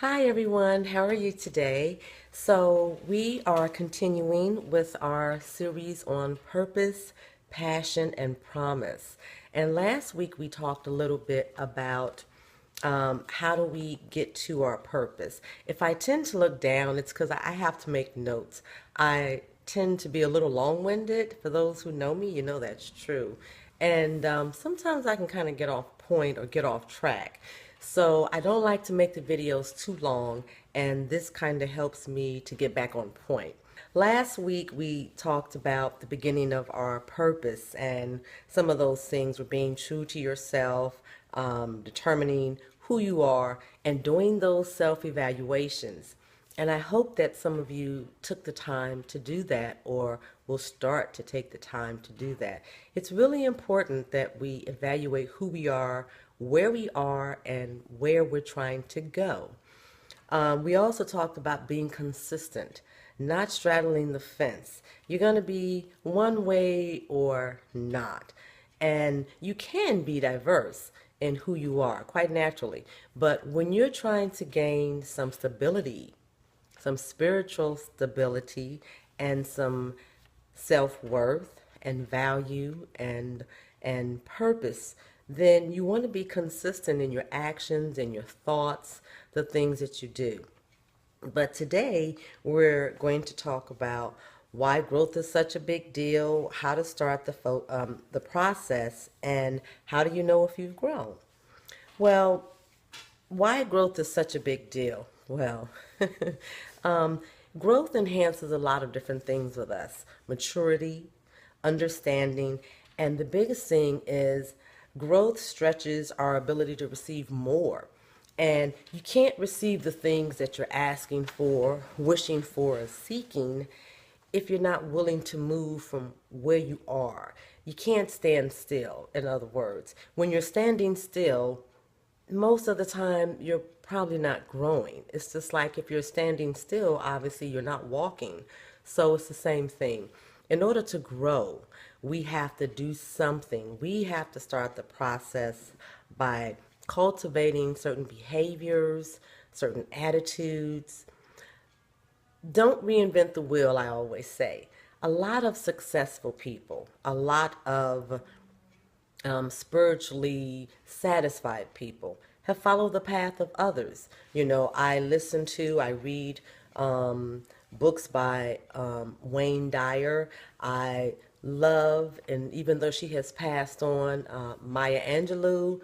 Hi everyone, how are you today? So, we are continuing with our series on purpose, passion, and promise. And last week we talked a little bit about how do we get to our purpose. If I tend to look down, it's because I have to make notes. I tend to be a little long-winded. For those who know me, you know that's true. And sometimes I can kind of get off point or get off track. So I don't like to make the videos too long, and this kind of helps me to get back on point. Last week we talked about the beginning of our purpose, and some of those things were being true to yourself, determining who you are, and doing those self-evaluations. And I hope that some of you took the time to do that or will start to take the time to do that. It's really important that we evaluate who we are, where we are, and where we're trying to go. We also talked about being consistent, not straddling the fence. You're going to be one way or not. And you can be diverse in who you are, quite naturally. But when you're trying to gain some stability, some spiritual stability, and some self-worth and value and purpose, then you want to be consistent in your actions and your thoughts, the things that you do. But today we're going to talk about why growth is such a big deal, how to start the process, and how do you know if you've grown. Well, why growth is such a big deal? Well, um, growth enhances a lot of different things with us: maturity, understanding, and the biggest thing is growth stretches our ability to receive more. And you can't receive the things that you're asking for, wishing for, or seeking if you're not willing to move from where you are. You can't stand still, in other words. When you're standing still, most of the time you're probably not growing. It's just like if you're standing still, obviously you're not walking. So it's the same thing. In order to grow, we have to do something. We have to start the process by cultivating certain behaviors, certain attitudes. Don't reinvent the wheel, I always say. A lot of successful people, a lot of spiritually satisfied people have followed the path of others. I read books by Wayne Dyer. I love, and even though she has passed on, Maya Angelou,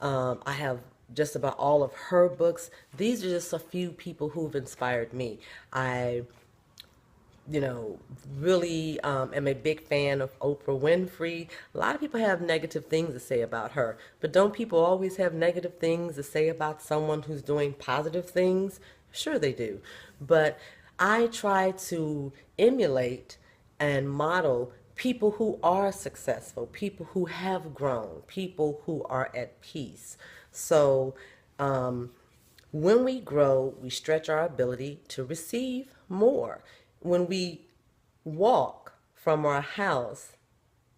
I have just about all of her books. These are just a few people who've inspired me. I really am a big fan of Oprah Winfrey. A lot of people have negative things to say about her, but don't people always have negative things to say about someone who's doing positive things? Sure they do. But I try to emulate and model people who are successful, people who have grown, people who are at peace. So, when we grow, we stretch our ability to receive more. When we walk from our house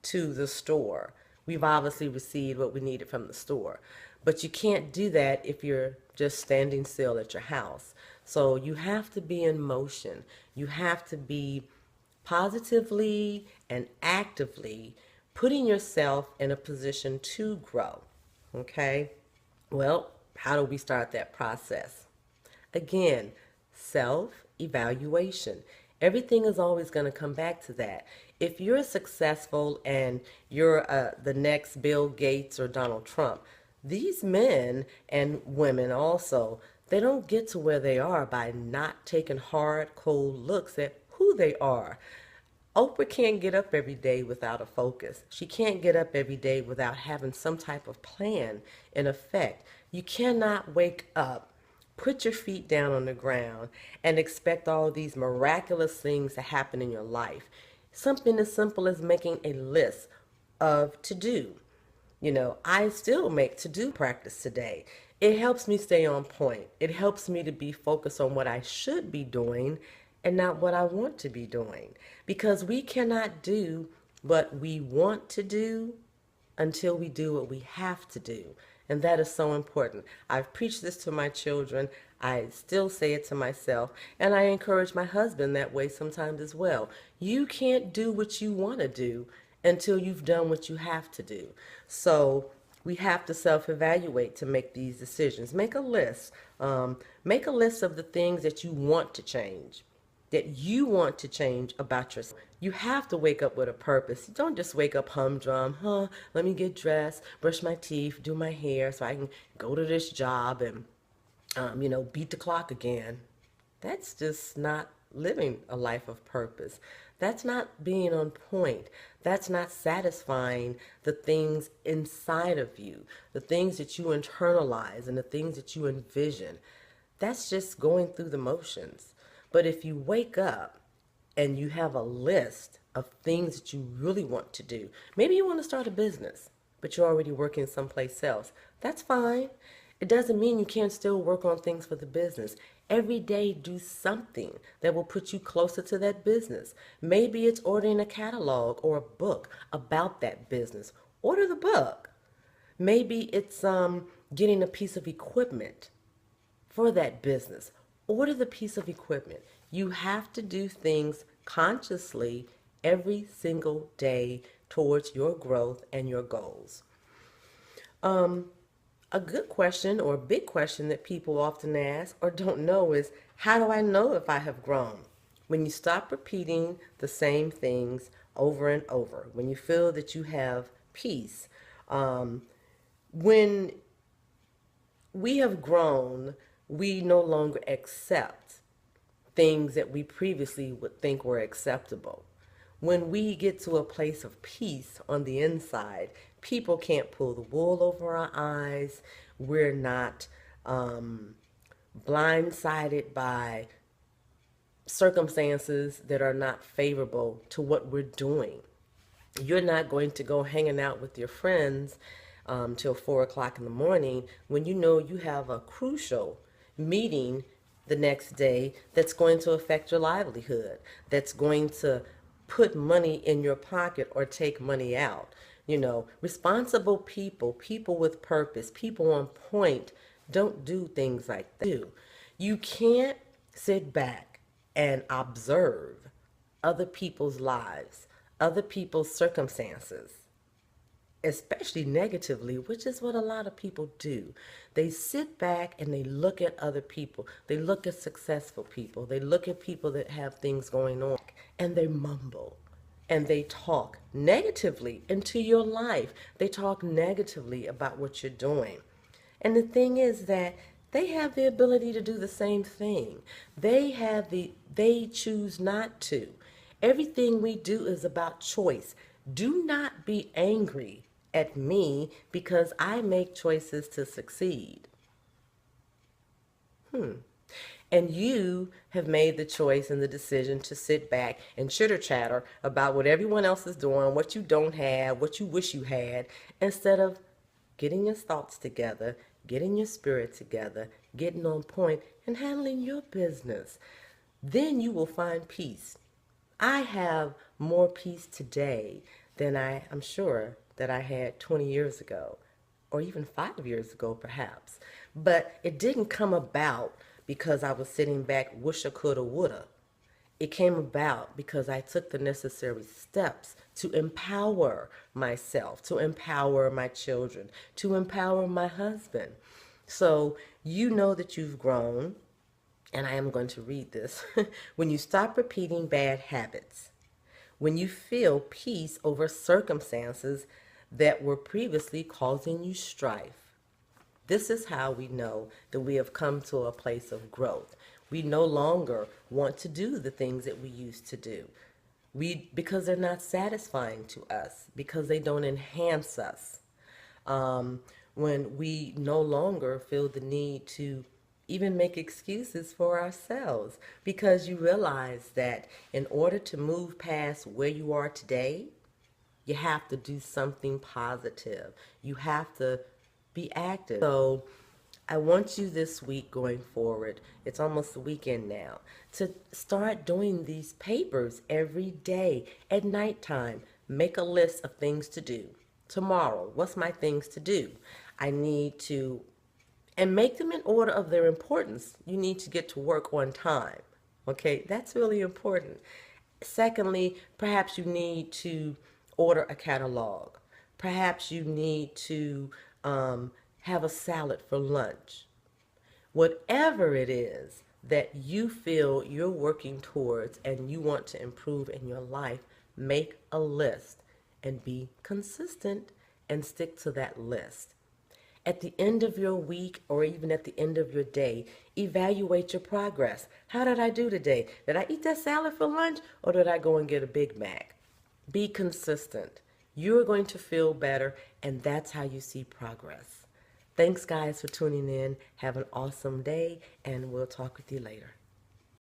to the store, we've obviously received what we needed from the store. But you can't do that if you're just standing still at your house. So you have to be in motion. You have to be positively and actively putting yourself in a position to grow. Okay? Well, how do we start that process? Again, self-evaluation. Everything is always going to come back to that. If you're successful and you're the next Bill Gates or Donald Trump, these men and women also, they don't get to where they are by not taking hard, cold looks at who they are. Oprah can't get up every day without a focus. She can't get up every day without having some type of plan in effect. You cannot wake up, put your feet down on the ground, and expect all these miraculous things to happen in your life. Something as simple as making a list of to do. I still make to do practice today. It helps me stay on point. It helps me to be focused on what I should be doing and not what I want to be doing. Because we cannot do what we want to do until we do what we have to do. And that is so important. I've preached this to my children. I still say it to myself, and I encourage my husband that way sometimes as well. You can't do what you want to do until you've done what you have to do. So we have to self-evaluate to make these decisions. Make a list. Make a list of the things that you want to change, that you want to change about yourself. You have to wake up with a purpose. You don't just wake up humdrum, let me get dressed, brush my teeth, do my hair so I can go to this job and, beat the clock again. That's just not living a life of purpose. That's not being on point. That's not satisfying the things inside of you, the things that you internalize and the things that you envision. That's just going through the motions. But if you wake up and you have a list of things that you really want to do, maybe you want to start a business, but you're already working someplace else. That's fine. It doesn't mean you can't still work on things for the business. Every day, do something that will put you closer to that business. Maybe it's ordering a catalog or a book about that business. Order the book. Maybe it's getting a piece of equipment for that business. Order the piece of equipment. You have to do things consciously every single day towards your growth and your goals. A good question or a big question that people often ask or don't know is, how do I know if I have grown? When you stop repeating the same things over and over, when you feel that you have peace, when we have grown, we no longer accept things that we previously would think were acceptable. When we get to a place of peace on the inside, people can't pull the wool over our eyes. We're not blindsided by circumstances that are not favorable to what we're doing. You're not going to go hanging out with your friends till 4 o'clock in the morning when you know you have a crucial meeting the next day that's going to affect your livelihood, that's going to put money in your pocket or take money out. Responsible people, people with purpose, people on point don't do things like that. You can't sit back and observe other people's lives, other people's circumstances, especially negatively, which is what a lot of people do. They sit back and they look at other people. They look at successful people. They look at people that have things going on, and they mumble and they talk negatively into your life. They talk negatively about what you're doing. And the thing is that they have the ability to do the same thing. They choose not to. Everything we do is about choice. Do not be angry at me because I make choices to succeed. And you have made the choice and the decision to sit back and chitter chatter about what everyone else is doing, what you don't have, what you wish you had, instead of getting your thoughts together, getting your spirit together, getting on point, and handling your business. Then you will find peace. I have more peace today than I'm sure that I had 20 years ago, or even 5 years ago perhaps. But it didn't come about because I was sitting back, woulda, coulda, woulda. It came about because I took the necessary steps to empower myself, to empower my children, to empower my husband. So you know that you've grown, and I am going to read this. When you stop repeating bad habits, when you feel peace over circumstances that were previously causing you strife. This is how we know that we have come to a place of growth. We no longer want to do the things that we used to do. Because they're not satisfying to us, because they don't enhance us. When we no longer feel the need to even make excuses for ourselves, because you realize that in order to move past where you are today, you have to do something positive. You have to be active. So I want you this week going forward, it's almost the weekend now, to start doing these papers every day at nighttime. Make a list of things to do. Tomorrow, what's my things to do? I need to and make them in order of their importance. You need to get to work on time. Okay, that's really important. Secondly, perhaps you need to order a catalog. Perhaps you need to have a salad for lunch. Whatever it is that you feel you're working towards and you want to improve in your life, make a list and be consistent and stick to that list. At the end of your week or even at the end of your day, evaluate your progress. How did I do today? Did I eat that salad for lunch or did I go and get a Big Mac? Be consistent. You're going to feel better, and that's how you see progress. Thanks, guys, for tuning in. Have an awesome day, and we'll talk with you later.